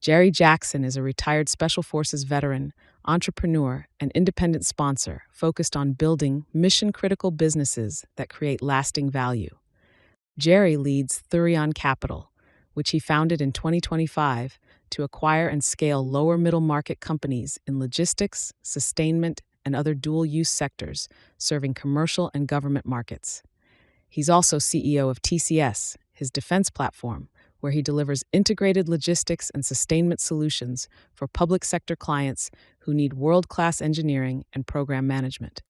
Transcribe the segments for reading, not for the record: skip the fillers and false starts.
Jary Jackson is a retired Special Forces veteran, entrepreneur, and independent sponsor focused on building mission critical businesses that create lasting value. Jary leads Thurion Capital, which he founded in 2025 to acquire and scale lower middle market companies in logistics, sustainment, and other dual use sectors serving commercial and government markets. He's also CEO of TCS, his defense platform, where he delivers integrated logistics and sustainment solutions for public sector clients who need world-class engineering and program management.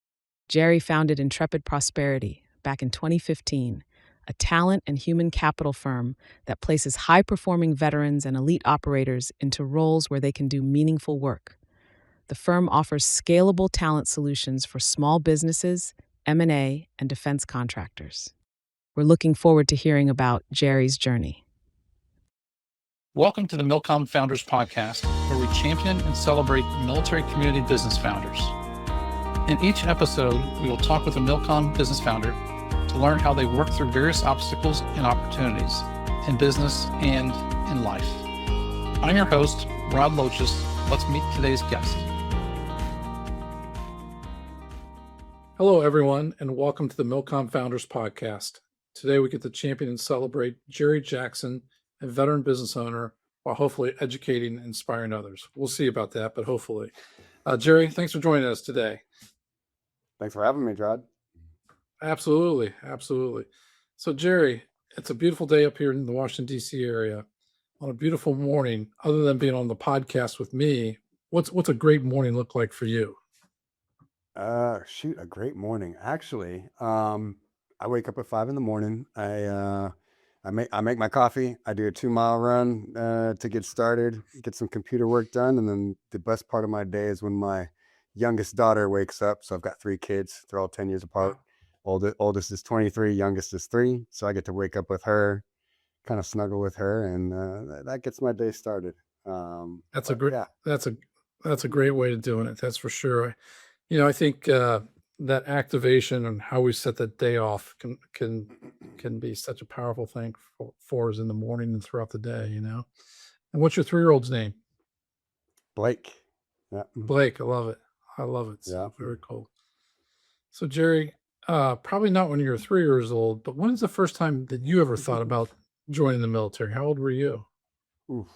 Jary founded Intrepid Prosperity back in 2015, a talent and human capital firm that places high-performing veterans and elite operators into roles where they can do meaningful work. The firm offers scalable talent solutions for small businesses, M&A, and defense contractors. We're looking forward to hearing about Jary's journey. Welcome to the Milcom Founders Podcast, where we champion and celebrate military community business founders. In each episode, we will talk with a Milcom business founder to learn how they work through various obstacles and opportunities in business and in life. I'm your host, Rod Lochis. Let's meet today's guest. Hello, everyone, and welcome to the Milcom Founders Podcast. Today, we get to champion and celebrate Jary Jackson, a veteran business owner, while hopefully educating and inspiring others. We'll see about that, but hopefully. Jary, thanks for joining us today. Thanks for having me, Rod. Absolutely. So, Jary, it's a beautiful day up here in the Washington, D.C. area on a beautiful morning. Other than being on the podcast with me, what's a great morning look like for you? A great morning. Actually, I wake up at 5 a.m. I make my coffee. I do a 2-mile run to get started, get some computer work done, and then the best part of my day is when my youngest daughter wakes up. So I've got 3 kids. They're all 10 years apart. Oldest is 23, youngest is 3. So I get to wake up with her, kind of snuggle with her, and that gets my day started. That's a great way of doing it. That's for sure. I think that activation and how we set that day off can be such a powerful thing for us in the morning and throughout the day. And what's your 3-year-old's name? Blake. Yeah. Blake. I love it. Yeah. Very cool. So, Jary, probably not when you were 3 years old, but when is the first time that you ever thought about joining the military? How old were you? Oof.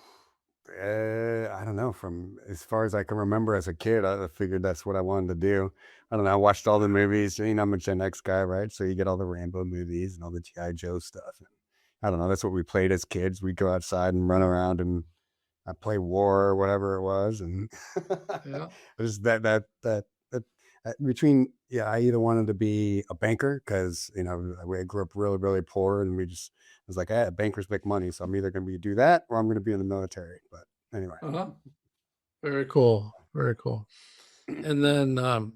I don't know. From as far as I can remember as a kid, I figured that's what I wanted to do. I don't know. I watched all the movies. I'm a Gen X guy, right? So you get all the Rambo movies and all the G.I. Joe stuff. And I don't know. That's what we played as kids. We'd go outside and run around and play war or whatever it was. And Yeah. just that between, I either wanted to be a banker because, I grew up really, really poor, and I was like, bankers make money. So I'm either going to do that or I'm going to be in the military. But anyway. Very cool. And then,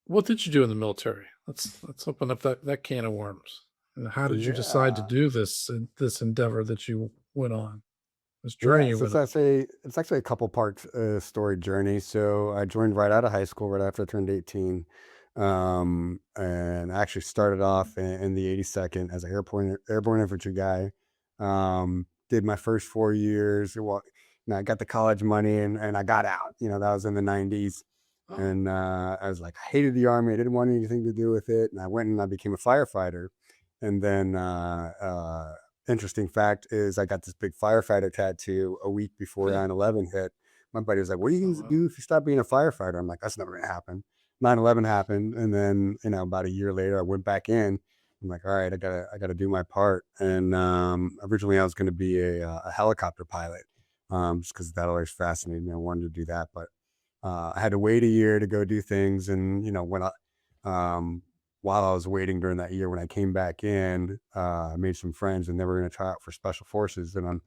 what did you do in the military? Let's open up that can of worms. And how did you decide to do this endeavor that you went on? This journey. So it's actually a couple part story journey. So I joined right out of high school, right after I turned 18. And I actually started off in the 82nd as an airborne infantry guy. Did my first 4 years. I got the college money and I got out. That was in the 90s. Oh. And I was like, I hated the Army. I didn't want anything to do with it. And I went and I became a firefighter. And then interesting fact is I got this big firefighter tattoo a week before 9/11 hit. My buddy was like, what are you going to do if you stop being a firefighter? I'm like, that's never going to happen. 9/11 happened. And then, about a year later, I went back in. I'm like, all right, I gotta do my part. And originally I was going to be a helicopter pilot just because that always fascinated me. I wanted to do that. But I had to wait a year to go do things. And, while I was waiting during that year, when I came back in, I made some friends and they were going to try out for special forces. And I'm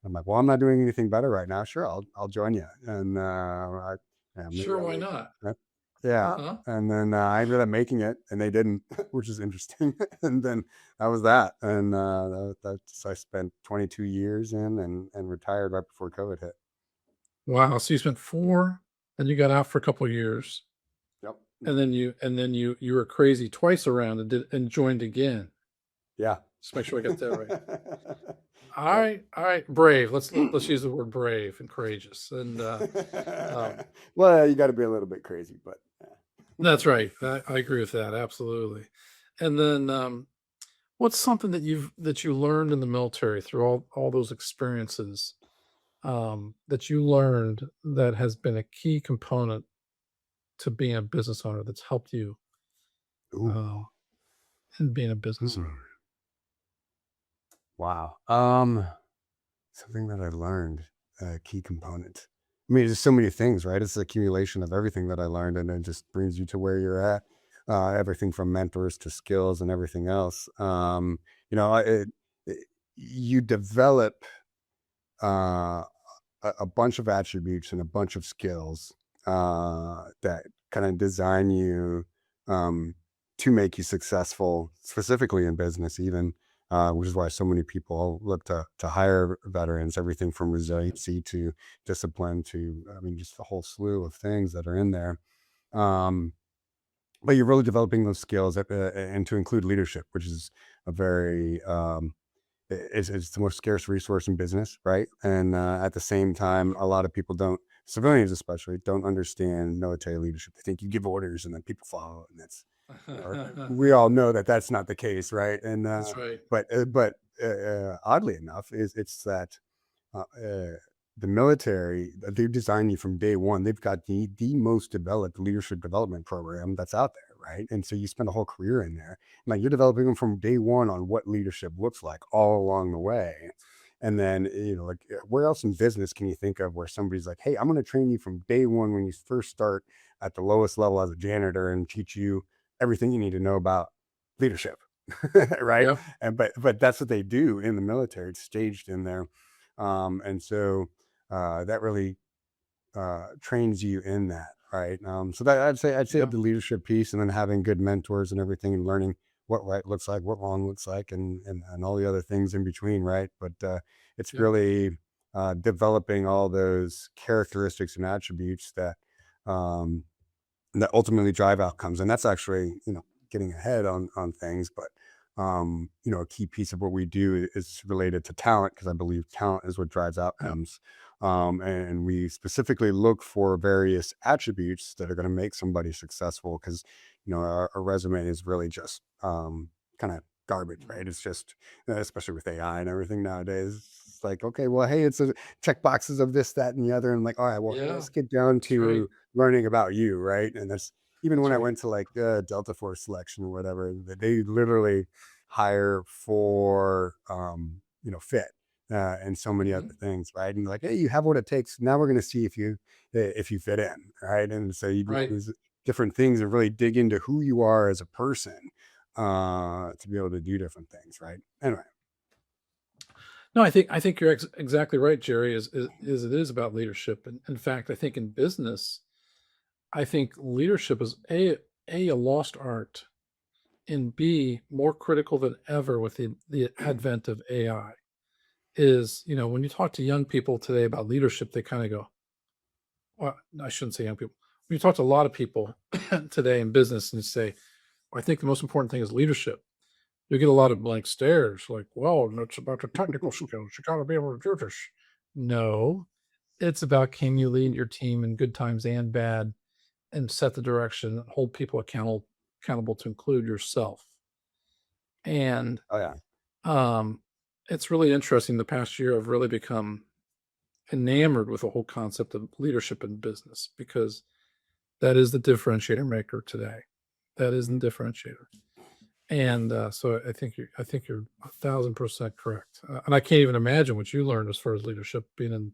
like, well, I'm not doing anything better right now. Sure. I'll join you. And why not? Yeah. Uh-huh. And then I ended up making it and they didn't, which is interesting. And then that was that. And I spent 22 years in and retired right before COVID hit. Wow. So you spent 4, and you got out for a couple of years. Yep. And then you were crazy twice around and joined again. Yeah. Just make sure I got that right. All right, brave. Let's use the word brave and courageous. And Well, you got to be a little bit crazy, but that's right. I agree with that absolutely. And then what's something that you learned in the military through all those experiences that you learned that has been a key component to being a business owner that's helped you ooh, in being a business hmm. owner? Wow. Something that I learned, a key component. I mean, there's so many things, right? It's the accumulation of everything that I learned, and it just brings you to where you're at. Everything from mentors to skills and everything else. You know, you develop uh, a bunch of attributes and a bunch of skills that kind of design you um, to make you successful, specifically in business, even. Which is why so many people look to hire veterans, everything from resiliency to discipline to, I mean, just a whole slew of things that are in there. Um, but you're really developing those skills and to include leadership, which is a very it's the most scarce resource in business, right? And at the same time, a lot of people don't, civilians especially, don't understand military leadership. They think you give orders and then people follow, and we all know that that's not the case, right? And That's right. but oddly enough, it's that the military, they design you from day one. They've got the most developed leadership development program that's out there, right? And so you spend a whole career in there, and like you're developing them from day one on what leadership looks like all along the way. And then, you know, like where else in business can you think of where somebody's like, hey, I'm going to train you from day one when you first start at the lowest level as a janitor and teach you everything you need to know about leadership, right? Yeah. And but that's what they do in the military. It's staged in there, and so that really trains you in that, right? So that I'd say Yeah. the leadership piece, and then having good mentors and everything, and learning what right looks like, what wrong looks like, and all the other things in between, right? But it's Yeah. really developing all those characteristics and attributes um, that ultimately drive outcomes, and that's actually, you know, getting ahead on things. But you know, a key piece of what we do is related to talent, because I believe talent is what drives Yeah. outcomes. And we specifically look for various attributes that are going to make somebody successful, because you know our resume is really just kind of garbage, right? It's just, especially with AI and everything nowadays, it's like, okay, well, hey, it's a check boxes of this, that, and the other, and like, all right, well, Yeah. let's get down That's right. to learning about you, right? And that's even That's when I right. went to like Delta Force selection or whatever, they literally hire for you know, fit and so many other Hmm. things, right? And like, hey, you have what it takes. Now we're going to see if you fit in, right? And so you do Right. these different things and really dig into who you are as a person to be able to do different things, right? Anyway. No, I think you're exactly right, Jerry. Is it is about leadership, and in fact, I think in business, I think leadership is a lost art, and B, more critical than ever with the advent of AI. Is, you know, when you talk to young people today about leadership, they kind of go, well, I shouldn't say young people. When you talk to a lot of people today in business and you say, well, I think the most important thing is leadership, you get a lot of blank stares, like, well, it's about the technical skills. You got to be able to do this. No, it's about, can you lead your team in good times and bad, and set the direction and hold people accountable to include yourself. And Oh yeah. um, it's really interesting. The past year, I've really become enamored with the whole concept of leadership in business, because that is the differentiator maker today. That is the differentiator. And so I think you're 1,000% correct. And I can't even imagine what you learned as far as leadership being in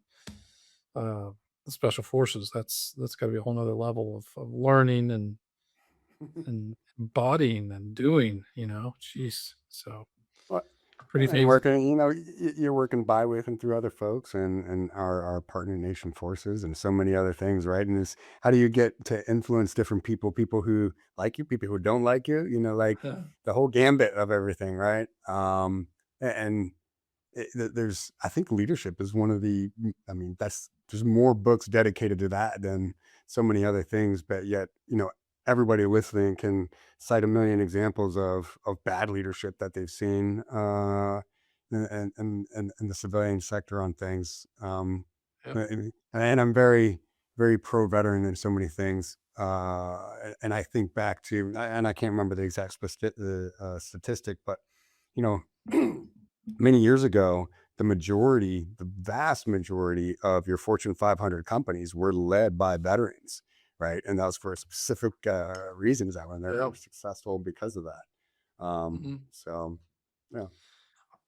uh, the special forces. That's got to be a whole nother level of learning and embodying and doing. You know, jeez. So Well, pretty and amazing. working, you know, you're working by with and through other folks and our partner nation forces and so many other things, right? And it's how do you get to influence different people who like you, people who don't like you, know, like Yeah. the whole gambit of everything, right? And there's, I think leadership is one of the, I mean, there's more books dedicated to that than so many other things, but yet, you know, everybody listening can cite a million examples of bad leadership that they've seen, and the civilian sector on things. Yep. And I'm very, very pro veteran in so many things. And I think back to, and I can't remember the exact statistic, but you know, many years ago, the vast majority of your Fortune 500 companies were led by veterans, right? And that was for specific reasons that when they're Yep. successful because of that. So, yeah.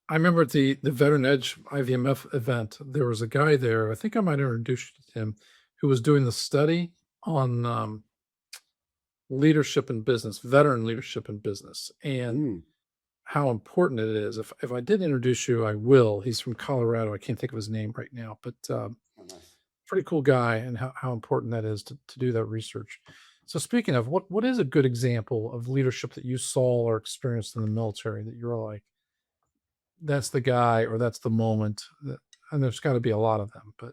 I remember at the Veteran Edge IVMF event, there was a guy there, I think I might introduce you to him, who was doing the study on leadership in business, veteran leadership in business, and how important it is. If I did introduce you, I will. He's from Colorado. I can't think of his name right now, but pretty cool guy, and how important that is to do that research. So speaking of, what is a good example of leadership that you saw or experienced in the military that you're like, that's the guy or that's the moment and there's got to be a lot of them, but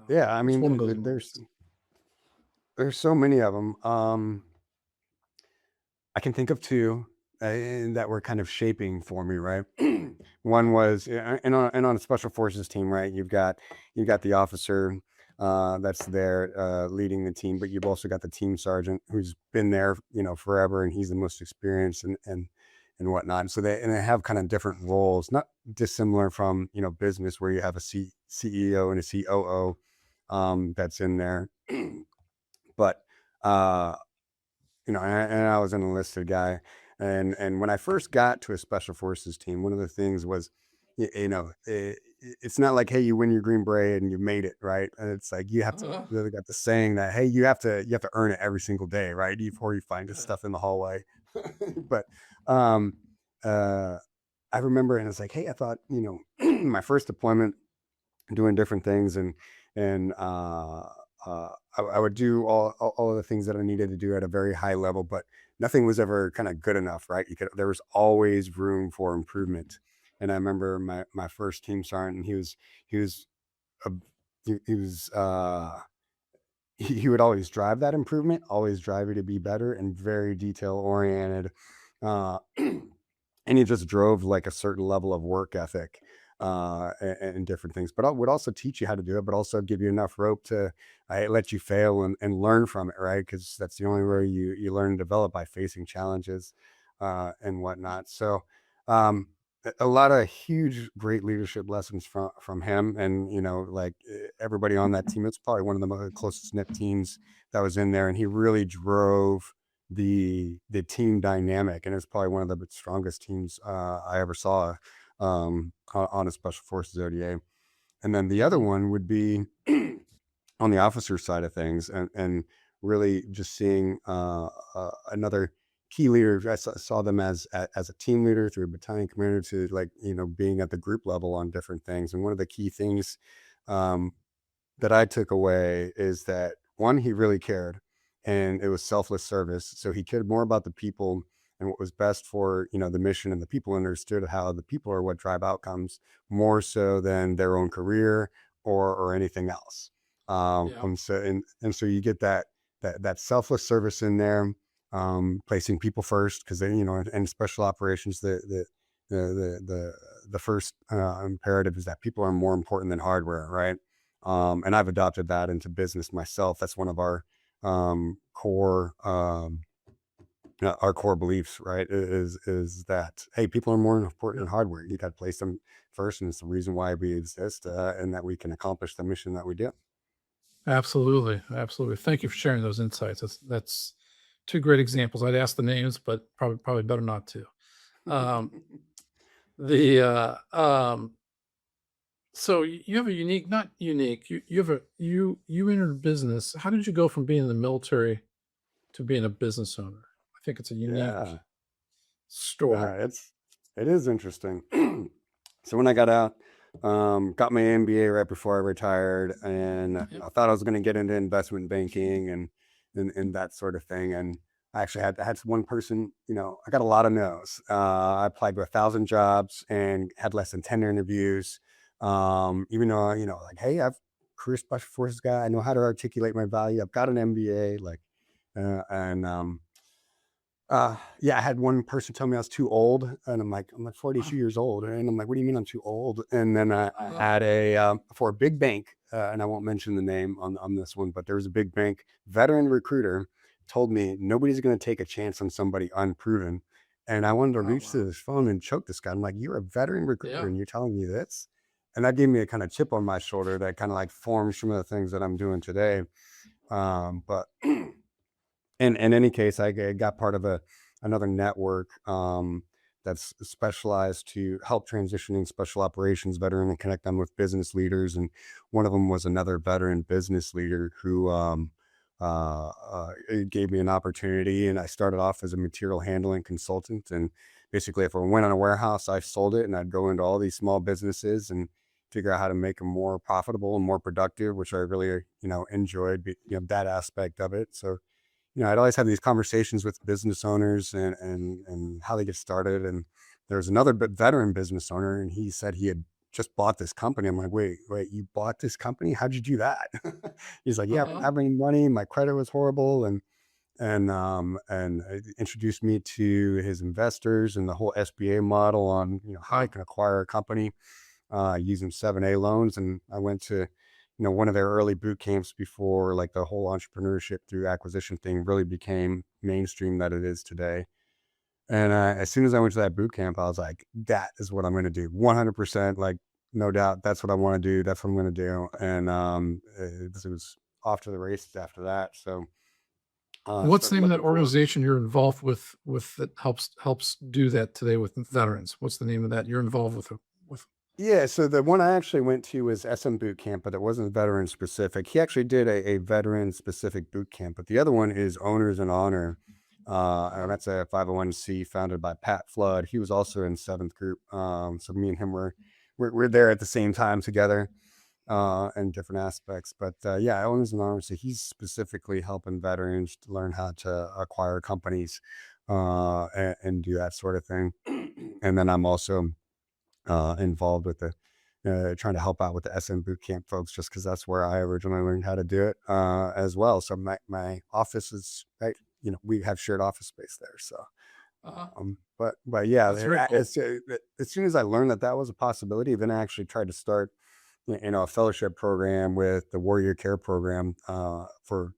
yeah, I mean, one of those there's so many of them. I can think of two that were kind of shaping for me, right? One was, and on a special forces team, right? You've got the officer that's there leading the team, but you've also got the team sergeant who's been there, forever, and he's the most experienced and whatnot. And so they have kind of different roles, not dissimilar from business where you have a CEO and a COO that's in there, but and I was an enlisted guy, and when I first got to a special forces team, one of the things was, it's not like, hey, you win your Green Beret and you made it, right? And it's like you have to. They got the saying that, hey, you have to earn it every single day, right? Before you find this stuff in the hallway. But I remember, and it's like, hey, I thought, my first deployment, doing different things, and I would do all of the things that I needed to do at a very high level, but nothing was ever kind of good enough, right? There was always room for improvement. And I remember my first team sergeant, and he would always drive that improvement, always drive you to be better, and very detail oriented. And he just drove like a certain level of work ethic and different things, but I would also teach you how to do it, but also give you enough rope to let you fail and learn from it, right? Because that's the only way you learn and develop, by facing challenges and whatnot. So a lot of huge, great leadership lessons from him. And, like everybody on that team, it's probably one of the most closest knit teams that was in there. And he really drove the team dynamic. And it's probably one of the strongest teams I ever saw on a special forces ODA. And then the other one would be on the officer side of things, and really just seeing another key leader. I saw them as a team leader through a battalion commander to, like, being at the group level on different things. And one of the key things that I took away is that, one, he really cared, and it was selfless service. So he cared more about the people and what was best for, the mission, and the people understood how the people are what drive outcomes more so than their own career or anything else. And so you get that selfless service in there, placing people first, because then, in special operations, the first imperative is that people are more important than hardware, right? And I've adopted that into business myself. That's one of our core beliefs, right? Is that, hey, people are more important than hardware. You got to place them first, and it's the reason why we exist, and that we can accomplish the mission that we do. Absolutely. Thank you for sharing those insights. That's two great examples. I'd ask the names, but probably better not to. So you have a unique, not unique. You entered business. How did you go from being in the military to being a business owner? I think it's a unique story. It is interesting. So when I got out, got my MBA right before I retired, and I thought I was going to get into investment banking and that sort of thing. And I actually had one person, I got a lot of no's. I applied to 1,000 jobs and had less than 10 interviews. Even though, like, hey, I've career special forces guy. I know how to articulate my value. I've got an MBA, Yeah, I had one person tell me I was too old, and I'm like 42 Wow. years old, and I'm like, what do you mean I'm too old? And then I Uh, had for a big bank, and I won't mention the name on this one, but there was a big bank veteran recruiter told me nobody's going to take a chance on somebody unproven, and I wanted to oh, reach to wow. this phone and choke this guy. I'm like, you're a veteran recruiter, Yeah. and you're telling me this, and that gave me a kind of chip on my shoulder that kind of like formed some of the things that I'm doing today. But in any case, got part of another network that's specialized to help transitioning special operations veteran and connect them with business leaders. And one of them was another veteran business leader who it gave me an opportunity. And I started off as a material handling consultant. And basically, if I went on a warehouse, I sold it, and I'd go into all these small businesses and figure out how to make them more profitable and more productive, which I really, enjoyed, that aspect of it. So I'd always have these conversations with business owners and how they get started. And there was another veteran business owner, and he said he had just bought this company. I'm like, wait, you bought this company? How'd you do that? He's like, yeah, I didn't Uh-huh. have any money. My credit was horrible. And introduced me to his investors and the whole SBA model on, how I can acquire a company using 7A loans. And I went to, one of their early boot camps before like the whole entrepreneurship through acquisition thing really became mainstream that it is today. And as soon as I went to that boot camp, I was like, that is what I'm going to do. 100%. Like, no doubt. That's what I want to do. That's what I'm going to do. And it was off to the races after that. So What's the started name of that looking for. organization you're involved with that helps do that today with veterans? What's the name of that you're involved with? Yeah, so the one I actually went to was SM Boot Camp, but it wasn't veteran specific. He actually did a veteran specific boot camp, but the other one is Owners in Honor. And Uh, that's a 501c founded by Pat Flood. He was also in seventh group. So me and him we're there at the same time together in different aspects. But yeah, Owners in Honor. So he's specifically helping veterans to learn how to acquire companies and do that sort of thing. And then I'm also involved with the trying to help out with the SM boot camp folks, just because that's where I originally learned how to do it as well. So my office is right. We have shared office space there. So, uh, but yeah, that's very cool. as soon as I learned that that was a possibility, then I actually tried to start, a fellowship program with the Warrior Care program for.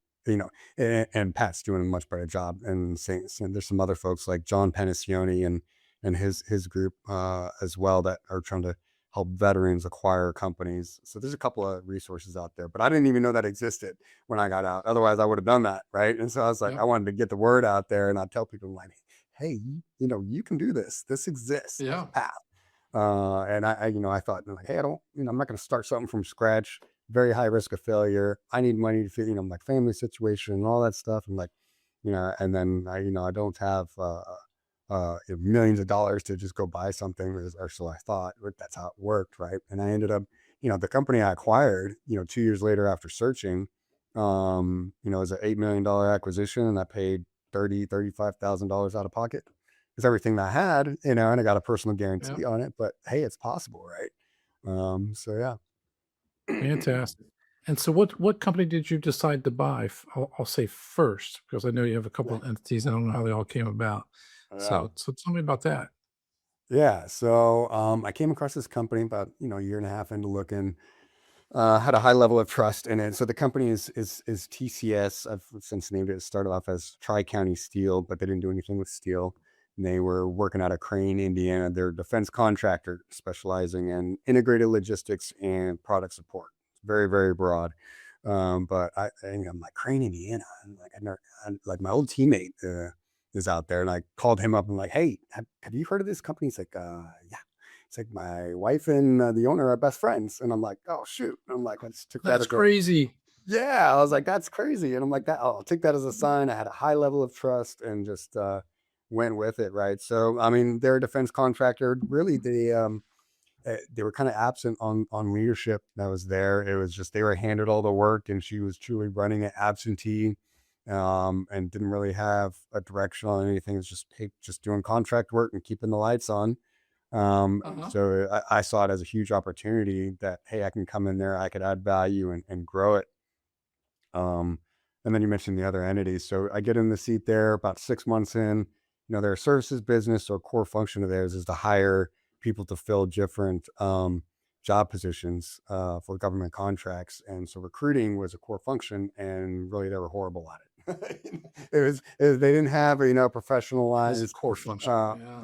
And Pat's doing a much better job. And there's some other folks like John Penisione and his group as well that are trying to help veterans acquire companies. So there's a couple of resources out there, but I didn't even know that existed when I got out. Otherwise, I would have done that, right? And so I was like, Yeah. I wanted to get the word out there, and I tell people like, hey, you can do this. This exists. There's Yeah. a path. And I thought like, hey, I don't, I'm not going to start something from scratch. Very high risk of failure. I need money to fit, my family situation and all that stuff. And like, and then I don't have millions of dollars to just go buy something, or so I thought. But that's how it worked, right? And I ended up, the company I acquired, 2 years later after searching, it was an $8 million acquisition, and I paid $35,000 out of pocket. It's everything that I had, and I got a personal Yeah. guarantee on it. But hey, it's possible, right? So yeah. Fantastic. And so what company did you decide to buy? I'll say first, because I know you have a couple of entities. I don't know how they all came about. Yeah. So tell me about that. Yeah. So I came across this company about a year and a half into looking. Had a high level of trust in it. So the company is TCS. I've since named it. It started off as Tri County Steel, but they didn't do anything with steel. And they were working out of Crane, Indiana. They're a defense contractor specializing in integrated logistics and product support. Very, very broad. But I'm like, Crane, Indiana. I'm like, like my old teammate is out there, and I called him up and like, hey, have you heard of this company? He's like, yeah. It's like my wife and the owner are best friends. And I'm like, oh, shoot. And I'm like, I just took that That's as crazy. yeah. I was like, that's crazy. And I'm like, I'll take that as a sign. I had a high level of trust and just went with it. Right. So, I mean, they're a defense contractor. Really, they were kind of absent on leadership that was there. It was just they were handed all the work, and she was truly running it absentee. And didn't really have a direction on anything. It's just, hey, just doing contract work and keeping the lights on. Uh-huh. So I saw it as a huge opportunity that, hey, I can come in there, I could add value and grow it. And then you mentioned the other entities. So I get in the seat there about 6 months in. their services business or core function of theirs is to hire people to fill different job positions for government contracts. And so recruiting was a core function, and really they were horrible at it. They didn't have a professionalized core function.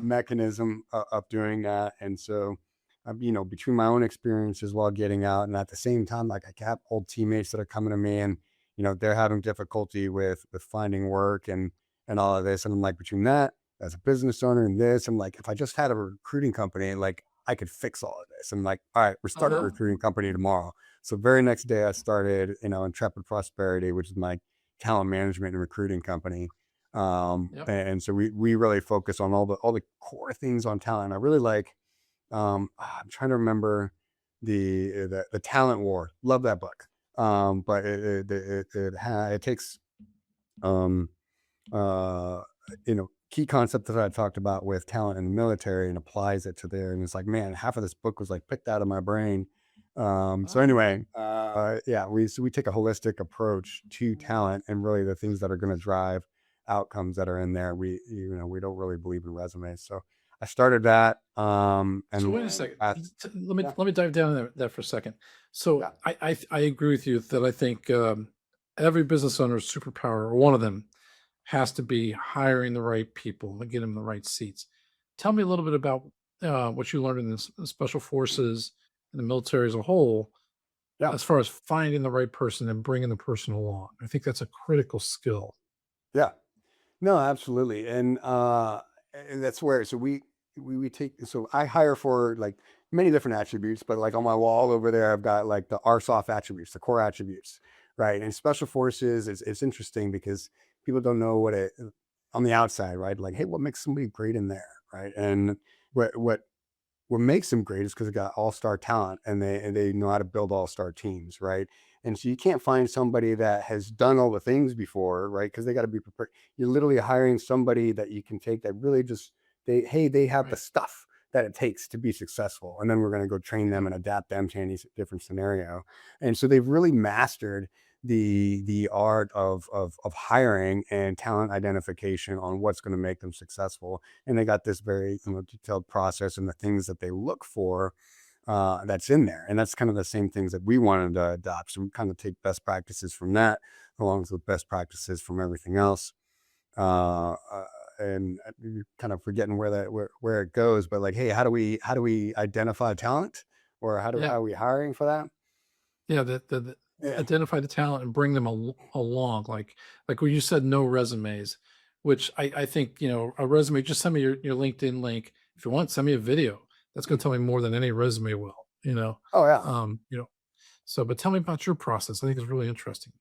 mechanism of doing that. And so between my own experiences while getting out, and at the same time, like I have old teammates that are coming to me, and they're having difficulty with finding work and all of this. And I'm like, between that as a business owner and this, I'm like, if I just had a recruiting company, like I could fix all of this. I'm like, all right, we're starting a recruiting company tomorrow. So very next day I started, Intrepid Prosperity, which is my talent management and recruiting company. And so we really focus on all the core things on talent. I really like, I'm trying to remember the Talent War. Love that book. But it takes, key concept that I talked about with talent in the military and applies it to there. And it's like, man, half of this book was like picked out of my brain. So anyway, we take a holistic approach to talent and really the things that are going to drive outcomes that are in there. We don't really believe in resumes. So I started that. And so wait a second. Let me dive down that for a second. So I agree with you that I think every business owner's superpower, or one of them, has to be hiring the right people and get them in the right seats. Tell me a little bit about what you learned in the special forces and the military as a whole, as far as finding the right person and bringing the person along. I think that's a critical skill. Yeah, no, absolutely. And that's where, so we take, so I hire for like many different attributes, but like on my wall over there, I've got like the RSOF attributes, the core attributes, right? And special forces, it's interesting because people don't know what it on the outside, right? Like, hey, what makes somebody great in there, right? And what makes them great is because they got all-star talent, and they know how to build all-star teams, right? And so you can't find somebody that has done all the things before, right? Because they got to be prepared. You're literally hiring somebody that you can take that really just they have the stuff that it takes to be successful, and then we're going to go train them and adapt them to any different scenario. And so they've really mastered the art of hiring and talent identification on what's going to make them successful. And they got this very detailed process and the things that they look for that's in there. And that's kind of the same things that we wanted to adopt. So we kind of take best practices from that, along with best practices from everything else. And kind of forgetting where it goes, but like, hey, how do we identify talent, or how are we hiring for that? Identify the talent and bring them along. Like when you said no resumes, which I think, a resume, just send me your LinkedIn link. If you want, send me a video. That's going to tell me more than any resume will, Oh yeah. So, but tell me about your process. I think it's really interesting.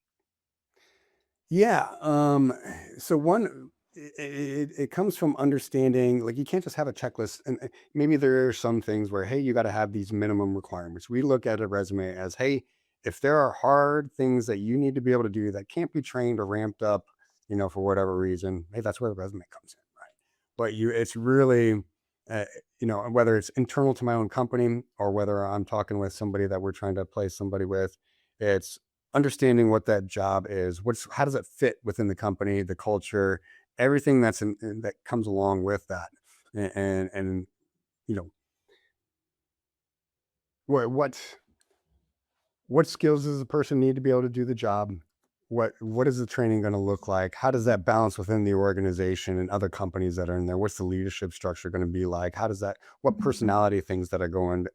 Yeah. So one, it comes from understanding, like, you can't just have a checklist, and maybe there are some things where, hey, you got to have these minimum requirements. We look at a resume as, hey, if there are hard things that you need to be able to do that can't be trained or ramped up, for whatever reason, hey, that's where the resume comes in, right? But it's really, whether it's internal to my own company or whether I'm talking with somebody that we're trying to place somebody with, it's understanding what that job is, how does it fit within the company, the culture, everything that comes along with that, and what skills does the person need to be able to do the job? What is the training going to look like? How does that balance within the organization and other companies that are in there? What's the leadership structure going to be like? What personality things that are going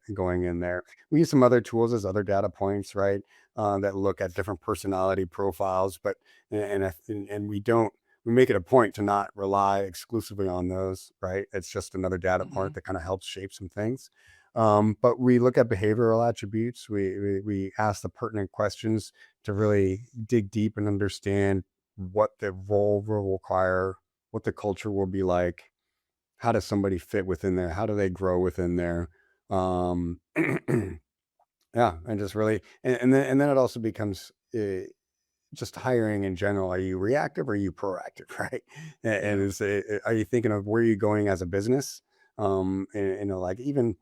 in there? We use some other tools as other data points, right? That look at different personality profiles, but we make it a point to not rely exclusively on those, right? It's just another data point that kind of helps shape some things. But we look at behavioral attributes. We ask the pertinent questions to really dig deep and understand what the role will require, what the culture will be like, how does somebody fit within there, how do they grow within there. And just really, and then it also becomes just hiring in general. Are you reactive or are you proactive, right? And are you thinking of where you're going as a business? Like even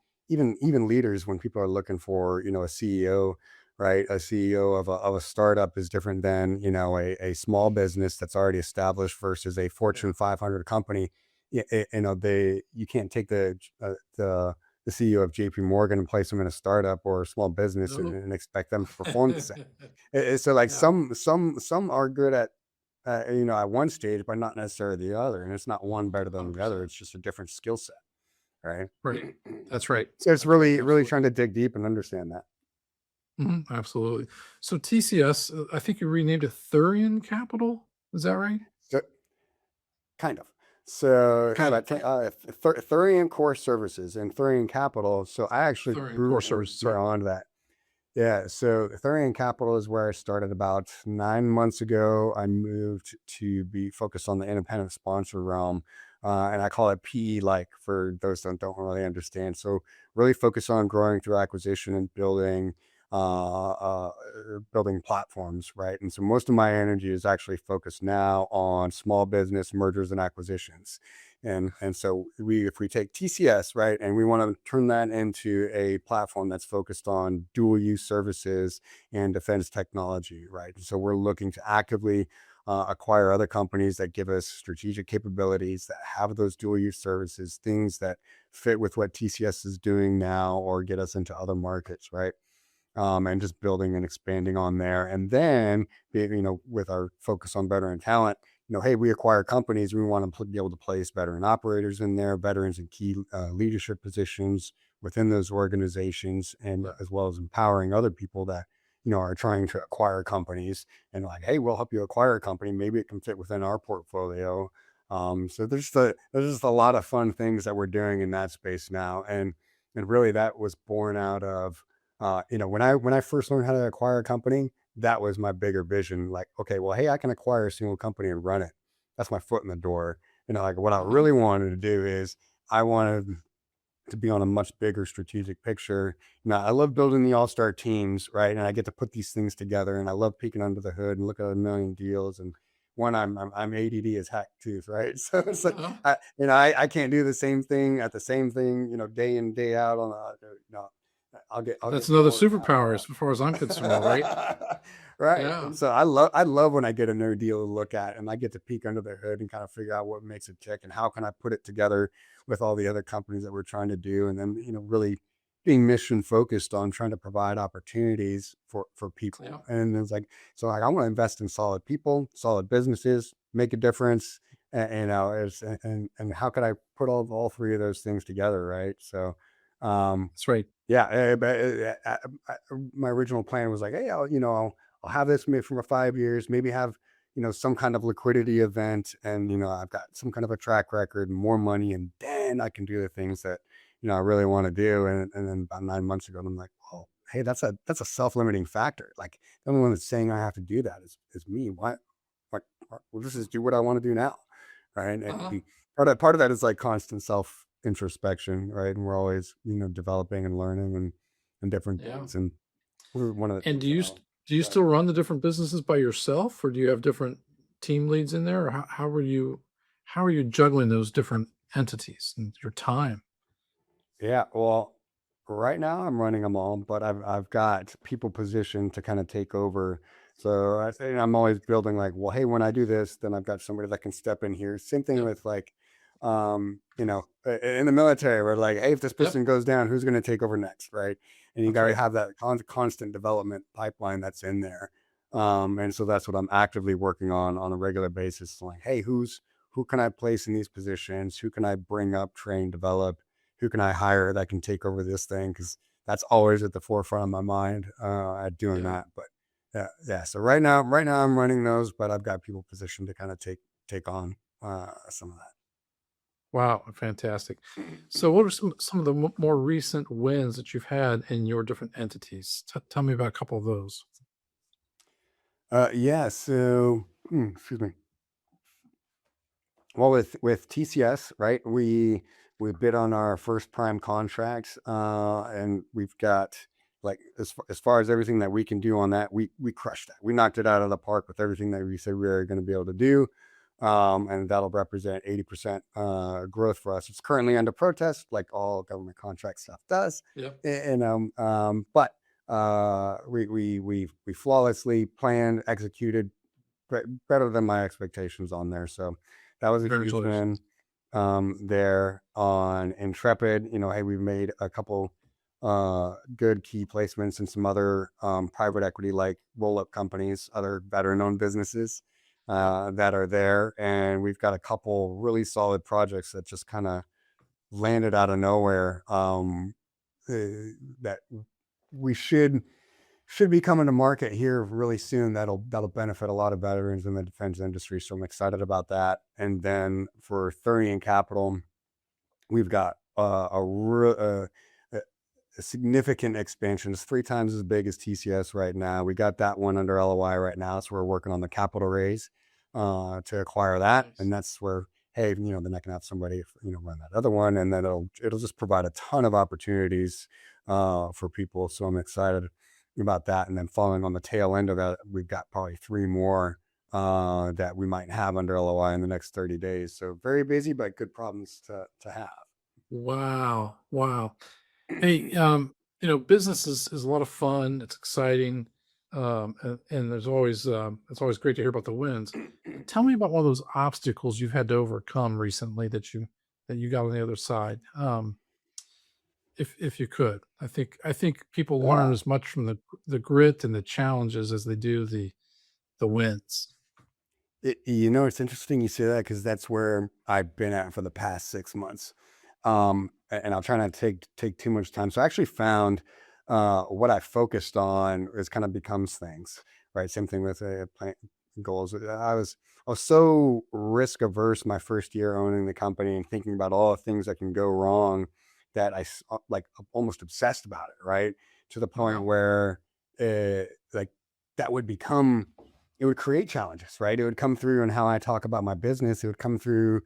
leaders, when people are looking for, a CEO, right? A CEO of a startup is different than, a small business that's already established versus a Fortune 500 company. you can't take the CEO of JP Morgan and place them in a startup or a small business and expect them to perform the same. So like some are good at at one stage, but not necessarily the other. And it's not one better than the other. It's just a different skill set. Right. Right. That's right. So it's really trying to dig deep and understand that. Absolutely. So TCS, I think you renamed it Thurian Capital. Is that right? So, kind of. So Thurian Core Services and Thurian Capital. So I actually grew Core Services on that. Yeah. So Thurian Capital is where I started about 9 months ago. I moved to be focused on the independent sponsor realm. And I call it PE like for those that don't really understand. So really focus on growing through acquisition and building platforms, right? And so most of my energy is actually focused now on small business mergers and acquisitions. And so if we take TCS, right, and we want to turn that into a platform that's focused on dual use services and defense technology, right? And so we're looking to actively acquire other companies that give us strategic capabilities that have those dual use services, things that fit with what TCS is doing now or get us into other markets, right? And just building and expanding on there. And then, with our focus on veteran talent, hey, we acquire companies. We want to be able to place veteran operators in there, veterans in key leadership positions within those organizations, and as well as empowering other people that, are trying to acquire companies and like, hey, we'll help you acquire a company. Maybe it can fit within our portfolio. So there's just a lot of fun things that we're doing in that space now. And really that was born out of, when I first learned how to acquire a company, that was my bigger vision. Like, okay, well, hey, I can acquire a single company and run it. That's my foot in the door. Like what I really wanted to do is I wanted to be on a much bigger strategic picture. I love building the all-star teams, right? And I get to put these things together, and I love peeking under the hood and look at a million deals. And I'm ADD as heck too, right? So it's like, I can't do the same thing, day in, day out on That's another superpower as far as I'm concerned, right? Right. Yeah. So I love when I get a new deal to look at and I get to peek under the hood and kind of figure out what makes it tick and how can I put it together with all the other companies that we're trying to do. And then, really being mission focused on trying to provide opportunities for people. Yeah. And it's like, I want to invest in solid people, solid businesses, make a difference. And how can I put all three of those things together? Right. So, that's right. Yeah. My original plan was like, hey, I'll have this maybe for 5 years, maybe have, some kind of liquidity event. And, I've got some kind of a track record and more money. And then I can do the things that, I really want to do. And then about 9 months ago, I'm like, oh, hey, that's a self-limiting factor. Like the only one that's saying I have to do that is me. Why? Like, well, just do what I want to do now. Right. And part of that is like constant introspection, right? And we're always, developing and learning and different things. And we're one of the. And do you still run the different businesses by yourself, or do you have different team leads in there? Or how are you juggling those different entities and your time? Yeah, well, right now I'm running them all, but I've got people positioned to kind of take over. So I think I'm always building like, well, hey, when I do this, then I've got somebody that can step in here. Same thing with like, in the military, we're like, hey, if this person goes down, who's going to take over next, right? And you got to have that constant development pipeline that's in there. And so that's what I'm actively working on a regular basis. Like, hey, who can I place in these positions? Who can I bring up, train, develop? Who can I hire that can take over this thing? Because that's always at the forefront of my mind at doing that. But yeah. So right now I'm running those, but I've got people positioned to kind of take on some of that. Wow, fantastic. So what are some of the more recent wins that you've had in your different entities? Tell me about a couple of those. Yeah, so excuse me. Well, with TCS, right, we bid on our first prime contracts, and we've got like as far as everything that we can do on that, we crushed that. We knocked it out of the park with everything that we said we were going to be able to do. And that'll represent 80% growth for us. It's currently under protest, like all government contract stuff does. Yep. But we flawlessly planned, executed better than my expectations on there. So that was a huge win. there on Intrepid. Hey, we've made a couple good key placements in some other private equity like roll-up companies, other veteran-owned businesses that are there. And we've got a couple really solid projects that just kind of landed out of nowhere that we should be coming to market here really soon. That'll benefit a lot of veterans in the defense industry. So I'm excited about that. And then for 30 Capital, we've got a significant expansion. It's 3 times as big as TCS right now. We got that one under LOI right now. So we're working on the capital raise to acquire that. Nice. And that's where, hey, then I can have somebody, run that other one. And then it'll just provide a ton of opportunities for people. So I'm excited about that. And then following on the tail end of that, we've got probably 3 more that we might have under LOI in the next 30 days. So very busy, but good problems to have. Wow. Hey, business is a lot of fun. It's exciting. And there's always, it's always great to hear about the wins. Tell me about one of those obstacles you've had to overcome recently that you got on the other side. If you could, I think people learn as much from the grit and the challenges as they do the wins. It's interesting you say that because that's where I've been at for the past 6 months. And I'll try not to take too much time. So I actually found what I focused on is kind of becomes things, right? Same thing with plan goals. I was so risk averse my first year owning the company and thinking about all the things that can go wrong that I like almost obsessed about it, right? To the point where like that would become, it would create challenges, right? It would come through in how I talk about my business. It would come through,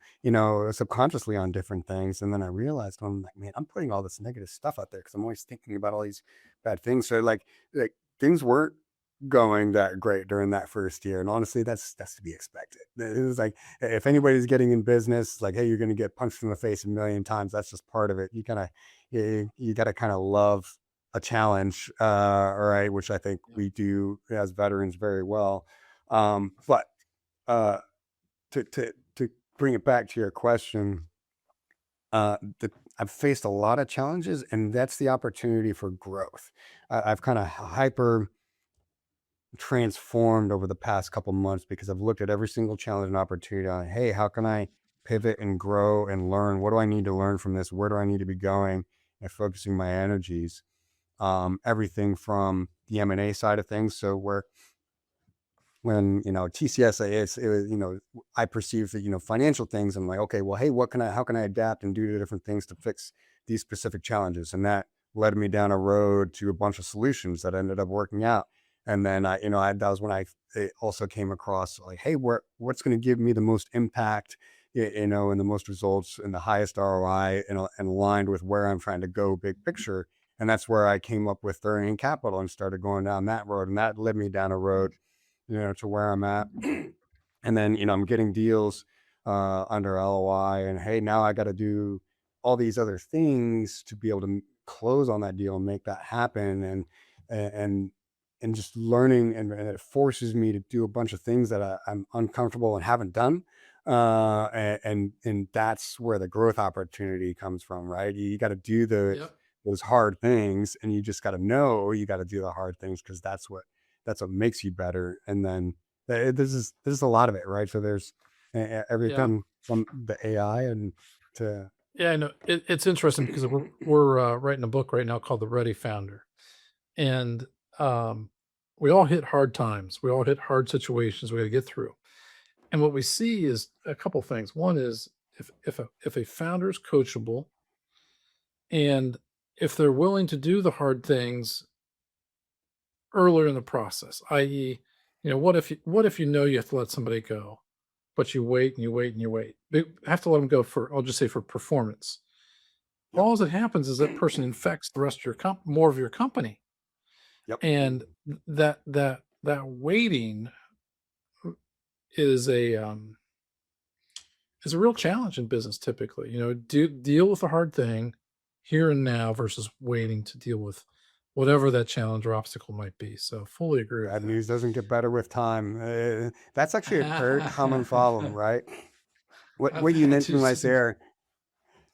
subconsciously on different things. And then I realized, I'm like, man, I'm putting all this negative stuff out there because I'm always thinking about all these bad things. So like things weren't going that great during that first year. And honestly, that's to be expected. It was like, if anybody's getting in business, like, hey, you're going to get punched in the face a million times. That's just part of it. You got to kind of love a challenge, right? Which I think we do as veterans very well. But to bring it back to your question, I've faced a lot of challenges, and that's the opportunity for growth. I've kind of hyper transformed over the past couple months because I've looked at every single challenge and opportunity on, hey, how can I pivot and grow and learn? What do I need to learn from this? Where do I need to be going? And focusing my energies. Everything from the M&A side of things. So when TCS, it was, I perceived that financial things. I'm like, okay, well, hey, how can I adapt and do the different things to fix these specific challenges? And that led me down a road to a bunch of solutions that ended up working out. And then that was when I also came across like, hey, what's going to give me the most impact, and the most results and the highest ROI, and aligned with where I'm trying to go big picture. And that's where I came up with 30 Capital and started going down that road. And that led me down a road, to where I'm at. And then, I'm getting deals under LOI, and hey, now I got to do all these other things to be able to close on that deal and make that happen. And just learning, and it forces me to do a bunch of things that I'm uncomfortable and haven't done. And that's where the growth opportunity comes from, right? You got to do those hard things, and you just got to know you got to do the hard things because that's what makes you better. And then this is a lot of it, right? So there's everything from the AI and to I know it's interesting because we're writing a book right now called The Ready Founder, and we all hit hard times. We all hit hard situations we got to get through. And what we see is a couple things. One is if a founder is coachable, and if they're willing to do the hard things earlier in the process, i.e., what if you have to let somebody go, but you wait and you wait and you wait. You have to let them go I'll just say for performance. All that happens is that person infects the rest of your more of your company. Yep. And that waiting is a real challenge in business typically. Deal with the hard thing here and now versus waiting to deal with whatever that challenge or obstacle might be. So fully agree with bad that. news doesn't get better with time. That's actually a very common problem, right? what you mentioned right Just- there,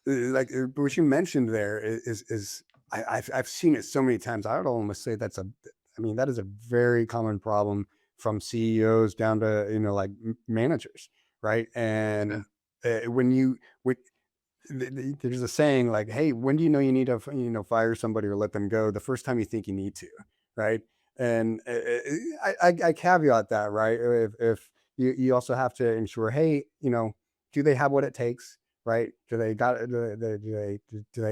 like what you mentioned there is I've seen it so many times. I would almost say that is a very common problem from CEOs down to, like managers, right? And when there's a saying like, hey, when do you know you need to, fire somebody or let them go? The first time you think you need to, right? And I caveat that, right? If you also have to ensure, hey, do they have what it takes, right? Do they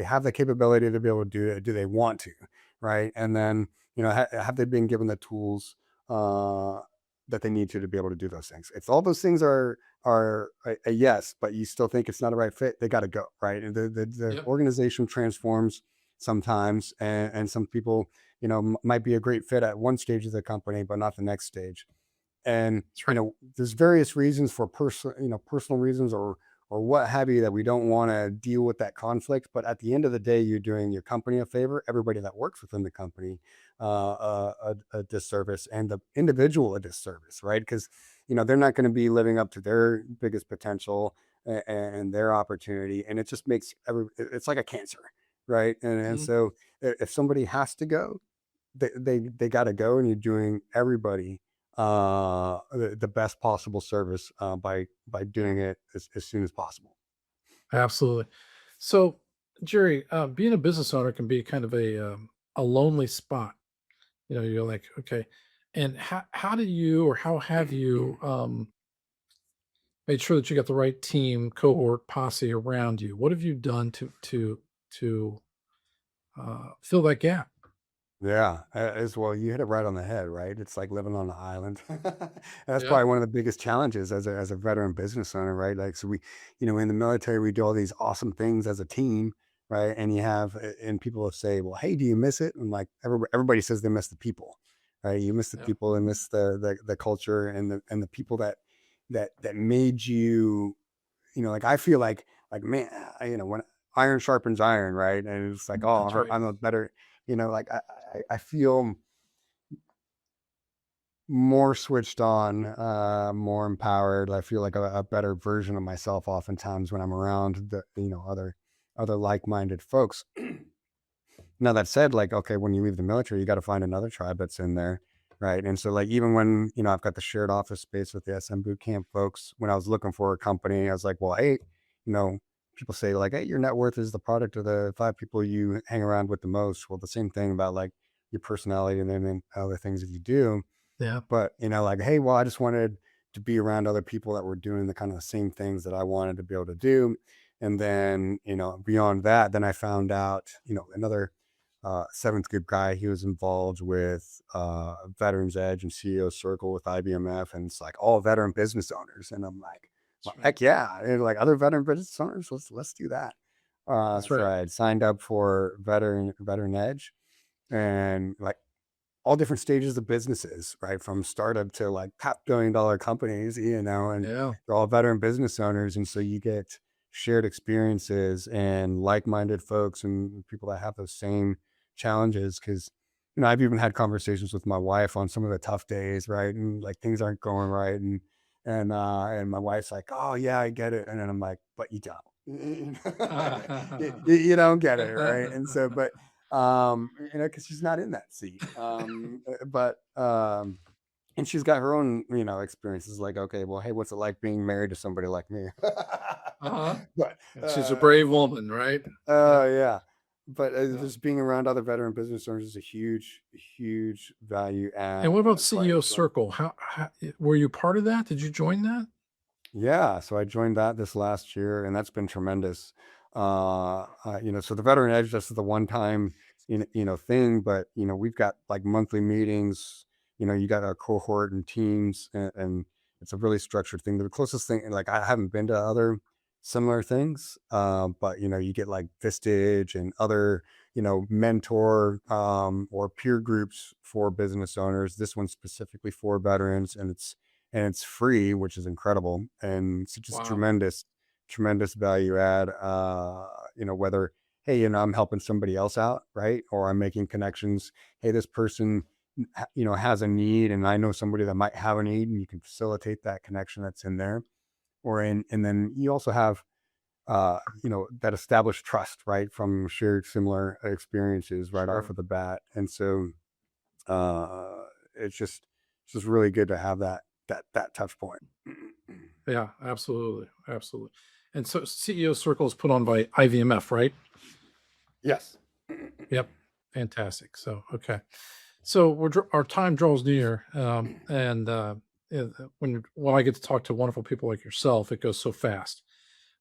have the capability to be able to do it? Do they want to, right? And then, have they been given the tools that they need to be able to do those things? If all those things are a yes, but you still think it's not a right fit, they got to go, right? And the organization transforms sometimes, and some people, might be a great fit at one stage of the company, but not the next stage. And there's various reasons for personal reasons or what have you, that we don't want to deal with that conflict. But at the end of the day, you're doing your company a favor, everybody that works within the company a disservice, and the individual a disservice, right? Because they're not going to be living up to their biggest potential and their opportunity, and it just makes it's like a cancer, right? And so if somebody has to go, they got to go, and you're doing everybody the best possible service by doing it as soon as possible. Absolutely. So, Jerry, being a business owner can be kind of a lonely spot. You're like, okay, and how do you, or how have you made sure that you got the right team, cohort, posse around you? What have you done to fill that gap? Yeah, as well, you hit it right on the head, right? It's like living on an island. That's Yeah. probably one of the biggest challenges as a veteran business owner, right? Like, so we, in the military, we do all these awesome things as a team, right? And and people will say, well, hey, do you miss it? And like, everybody says they miss the people, right? You miss the Yeah. people, and miss the culture, and the people that made you, like, I feel like, man, when iron sharpens iron, right? And it's like, oh, That's right. I'm a better, like I feel more switched on, more empowered. I feel like a better version of myself oftentimes when I'm around the, other like-minded folks. Now that said, like, okay, when you leave the military, you got to find another tribe that's in there, right? And so, like, even when, I've got the shared office space with the SM boot camp folks, when I was looking for a company, I was like, well, hey, people say like, hey, your net worth is the product of the 5 people you hang around with the most. Well, the same thing about like your personality and then other things that you do. Yeah. But, like, hey, well, I just wanted to be around other people that were doing the kind of the same things that I wanted to be able to do. And then, beyond that, then I found out, another 7th group guy, he was involved with Veterans Edge and CEO Circle with IBMF, and it's like all veteran business owners. And I'm like, well, heck yeah, and like other veteran business owners, let's do that. That's So right. I had signed up for Veteran Edge, and like all different stages of businesses, right? From startup to like top $1 billion companies, and Yeah. they're all veteran business owners. And so you get shared experiences and like-minded folks and people that have those same challenges. Cause, I've even had conversations with my wife on some of the tough days, right? And like things aren't going right. And my wife's like, oh yeah, I get it. And then I'm like, but you don't. You don't get it, right? And so, but because she's not in that seat. And she's got her own, experiences. Like, okay, well, hey, what's it like being married to somebody like me? But She's a brave woman, right? yeah. But Yeah. just being around other veteran business owners is a huge, huge value add. And what about That's why CEO it's Circle? How were you part of that? Did you join that? Yeah, so I joined that this last year, and that's been tremendous. So the Veteran Edge, this is the one-time, thing, but we've got like monthly meetings. You got our cohort and teams, and it's a really structured thing. The closest thing, like I haven't been to other similar things, but you get like Vistage and other, mentor or peer groups for business owners. This one's specifically for veterans, and it's free, which is incredible. And it's just Wow. tremendous value add. Whether, hey, I'm helping somebody else out, right? Or I'm making connections. Hey, this person, has a need, and I know somebody that might have a need, and you can facilitate that connection that's in there. and then you also have, that established trust, right, from shared similar experiences right off of the bat. And so it's just really good to have that touch point. Yeah, absolutely. Absolutely. And so CEO Circle is put on by IVMF, right? Yes. Yep. Fantastic. So, okay. So our time draws near. When I get to talk to wonderful people like yourself, it goes so fast.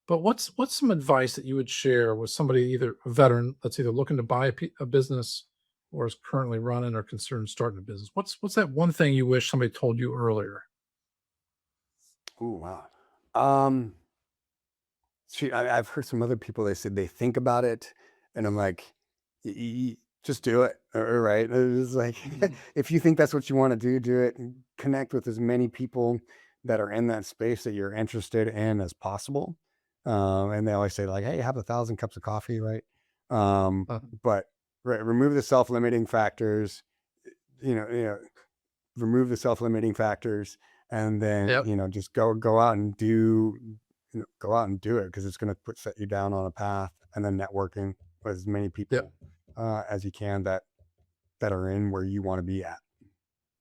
But what's some advice that you would share with somebody, either a veteran that's either looking to buy a business or is currently running or considering starting a business? What's that one thing you wish somebody told you earlier? Oh, wow. See, I've heard some other people, they said they think about it, and I'm like, just do it. Right. It's like, if you think that's what you want to do it, and connect with as many people that are in that space that you're interested in as possible. And they always say, like, hey, have 1,000 cups of coffee, right? But remove the self-limiting factors, remove the self-limiting factors, and then, just go out and do it, because it's going to set you down on a path. And then networking with as many people as you can that are in where you want to be at.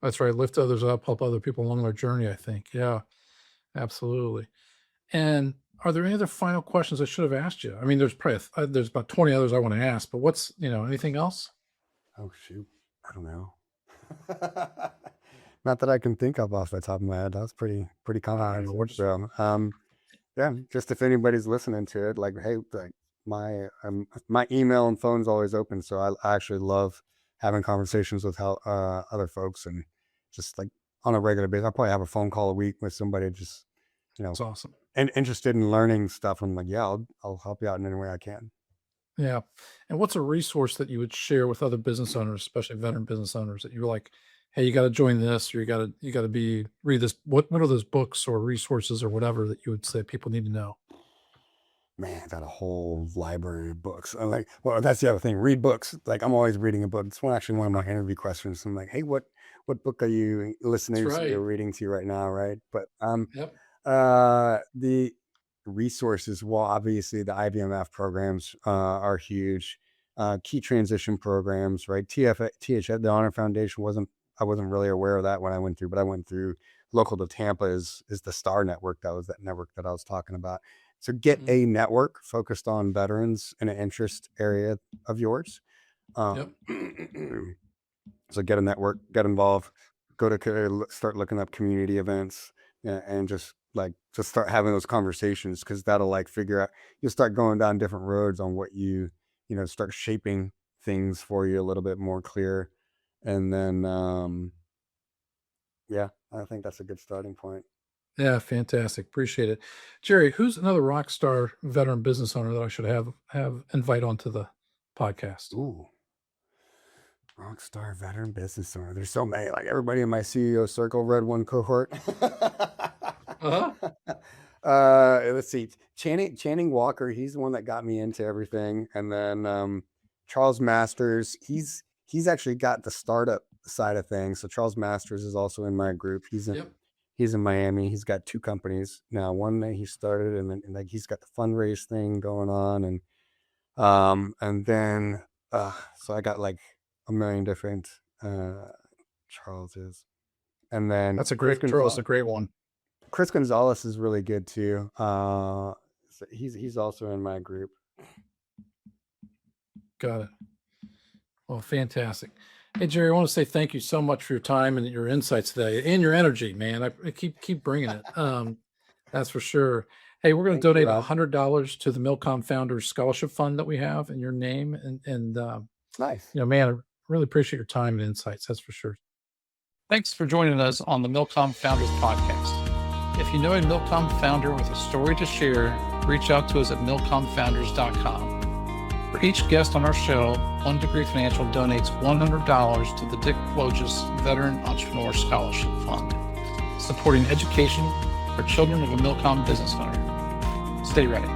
That's right. Lift others up, help other people along their journey, I think. Yeah, absolutely. And are there any other final questions I should have asked you? I mean, there's probably there's about 20 others I want to ask, but what's, anything else? Oh, shoot. I don't know. Not that I can think of off the top of my head. That's pretty common. So, just if anybody's listening to it, like, hey, like my email and phone's always open. So I actually love having conversations with other folks, and just like on a regular basis. I'll probably have a phone call a week with somebody, just, That's awesome. and interested in learning stuff. I'm like, yeah, I'll help you out in any way I can. Yeah. And what's a resource that you would share with other business owners, especially veteran business owners, that you're like, hey, you got to join this, or you got to read this. What are those books or resources or whatever that you would say people need to know? Man, I got a whole library of books. I'm like, well, that's the other thing. Read books. Like, I'm always reading a book. It's one of my interview questions. I'm like, hey, what book are you listening to or reading to right now? Right. But the resources, well, obviously the IVMF programs are huge. Key transition programs, right? THF, the Honor Foundation, I wasn't really aware of that when I went through, but I went through. Local to Tampa is the STAR network. That was that network that I was talking about. So get a network focused on veterans in an interest area of yours. So get a network, get involved, start looking up community events, and just start having those conversations, because that'll figure out, you'll start going down different roads on what start shaping things for you a little bit more clear. And then, I think that's a good starting point. Yeah, fantastic. Appreciate it. Jary, who's another rock star veteran business owner that I should have invite onto the podcast? Ooh, rock star veteran business owner. There's so many. Like, everybody in my CEO circle read one cohort. Let's see. Channing Walker. He's the one that got me into everything. And then Charles Masters. He's actually got the startup side of things. So Charles Masters is also in my group. He's in Miami. He's got 2 companies now. One that he started, and then he's got the fundraise thing going on, and then so I got like a million different Charleses, and then that's a great Charles, a great one. Chris Gonzalez is really good too. So he's also in my group. Got it. Well, fantastic. Hey, Jary, I want to say thank you so much for your time and your insights today, and your energy, man. I keep bringing it. That's for sure. Hey, we're going to donate $100 to the Milcom Founders Scholarship Fund that we have in your name. And nice. Man, I really appreciate your time and insights. That's for sure. Thanks for joining us on the Milcom Founders Podcast. If you know a Milcom founder with a story to share, reach out to us at milcomfounders.com. For each guest on our show, One Degree Financial donates $100 to the Dick Wojcik Veteran Entrepreneur Scholarship Fund, supporting education for children of a Milcom business owner. Stay ready.